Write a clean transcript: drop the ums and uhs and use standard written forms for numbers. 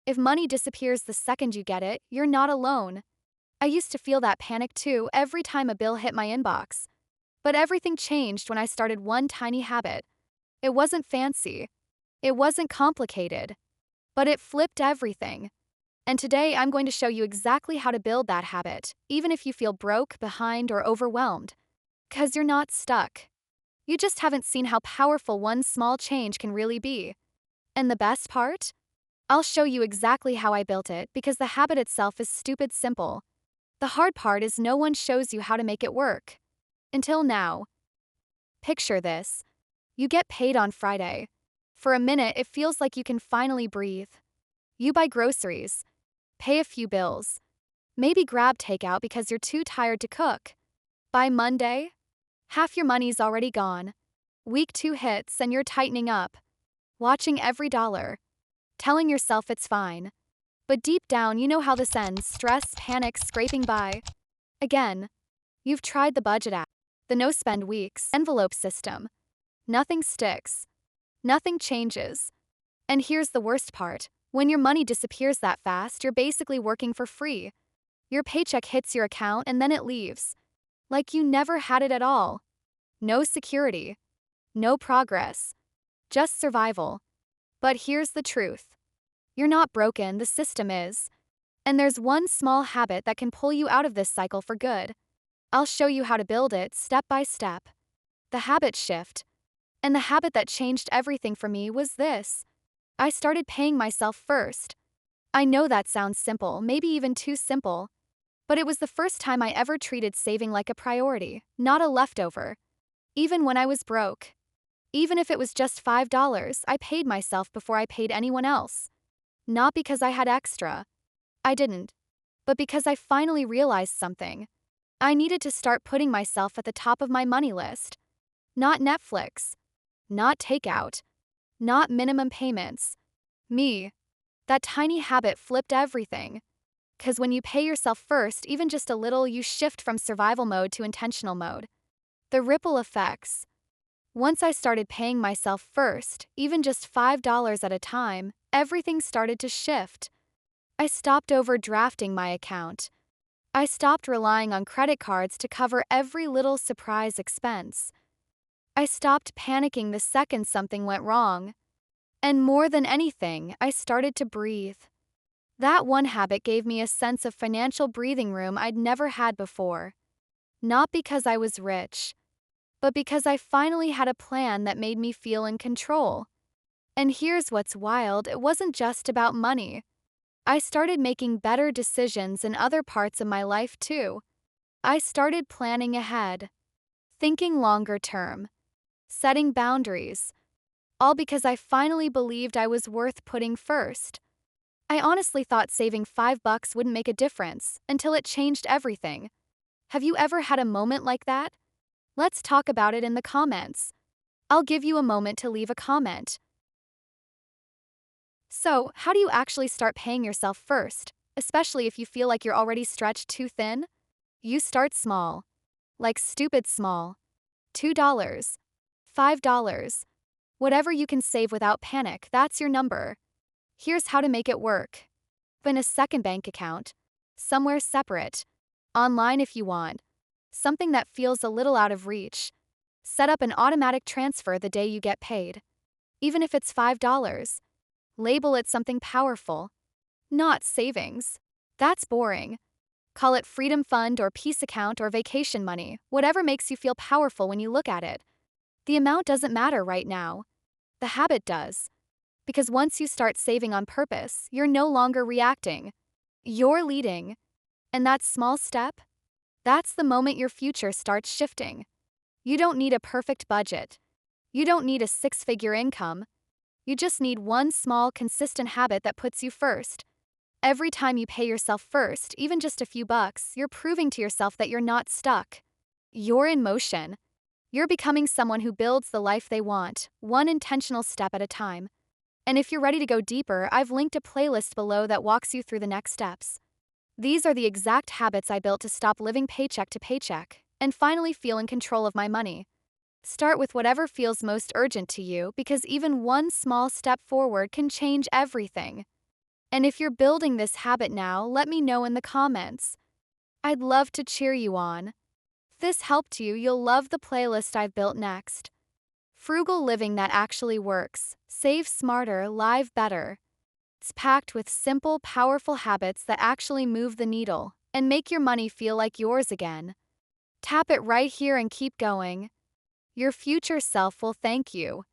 If money disappears the second you get it, you're not alone. I used to feel that panic too every time a bill hit my inbox. But everything changed when I started one tiny habit. It wasn't fancy. It wasn't complicated. But it flipped everything. And today I'm going to show you exactly how to build that habit, even if you feel broke, behind, or overwhelmed. 'Cause you're not stuck. You just haven't seen how powerful one small change can really be. And the best part? I'll show you exactly how I built it because the habit itself is stupid simple. The hard part is no one shows you how to make it work. Until now. Picture this. You get paid on Friday. For a minute, it feels like you can finally breathe. You buy groceries, pay a few bills, maybe grab takeout because you're too tired to cook. By Monday, half your money's already gone. Week 2 hits and you're tightening up, watching every dollar, telling yourself it's fine. But deep down, you know how this ends: stress, panic, scraping by. Again, you've tried the budget app, the no spend weeks, envelope system. Nothing sticks. Nothing changes. And here's the worst part: when your money disappears that fast, you're basically working for free. Your paycheck hits your account and then it leaves. Like you never had it at all. No security. No progress. Just survival. But here's the truth. You're not broken, the system is. And there's one small habit that can pull you out of this cycle for good. I'll show you how to build it step by step. The habit shift. And the habit that changed everything for me was this. I started paying myself first. I know that sounds simple, maybe even too simple. But it was the first time I ever treated saving like a priority, not a leftover. Even when I was broke. Even if it was just $5, I paid myself before I paid anyone else. Not because I had extra. I didn't. But because I finally realized something. I needed to start putting myself at the top of my money list. Not Netflix. Not takeout. Not minimum payments. Me. That tiny habit flipped everything. 'Cause when you pay yourself first, even just a little, you shift from survival mode to intentional mode. The ripple effects. Once I started paying myself first, even just $5 at a time, everything started to shift. I stopped overdrafting my account. I stopped relying on credit cards to cover every little surprise expense. I stopped panicking the second something went wrong. And more than anything, I started to breathe. That one habit gave me a sense of financial breathing room I'd never had before. Not because I was rich, but because I finally had a plan that made me feel in control. And here's what's wild: it wasn't just about money. I started making better decisions in other parts of my life too. I started planning ahead, thinking longer term, setting boundaries, all because I finally believed I was worth putting first. I honestly thought saving $5 wouldn't make a difference until it changed everything. Have you ever had a moment like that? Let's talk about it in the comments. I'll give you a moment to leave a comment. So, how do you actually start paying yourself first, especially if you feel like you're already stretched too thin? You start small. Like stupid small. $2. $5. Whatever you can save without panic, that's your number. Here's how to make it work. Open a second bank account. Somewhere separate. Online if you want. Something that feels a little out of reach. Set up an automatic transfer the day you get paid. Even if it's $5. Label it something powerful. Not savings. That's boring. Call it Freedom Fund or Peace Account or Vacation Money, whatever makes you feel powerful when you look at it. The amount doesn't matter right now. The habit does. Because once you start saving on purpose, you're no longer reacting. You're leading. And that small step? That's the moment your future starts shifting. You don't need a perfect budget. You don't need a six-figure income. You just need one small, consistent habit that puts you first. Every time you pay yourself first, even just a few bucks, you're proving to yourself that you're not stuck. You're in motion. You're becoming someone who builds the life they want, one intentional step at a time. And if you're ready to go deeper, I've linked a playlist below that walks you through the next steps. These are the exact habits I built to stop living paycheck to paycheck and finally feel in control of my money. Start with whatever feels most urgent to you, because even one small step forward can change everything. And if you're building this habit now, let me know in the comments. I'd love to cheer you on. If this helped you, you'll love the playlist I've built next. Frugal living that actually works. Save smarter, live better. It's packed with simple, powerful habits that actually move the needle and make your money feel like yours again. Tap it right here and keep going. Your future self will thank you.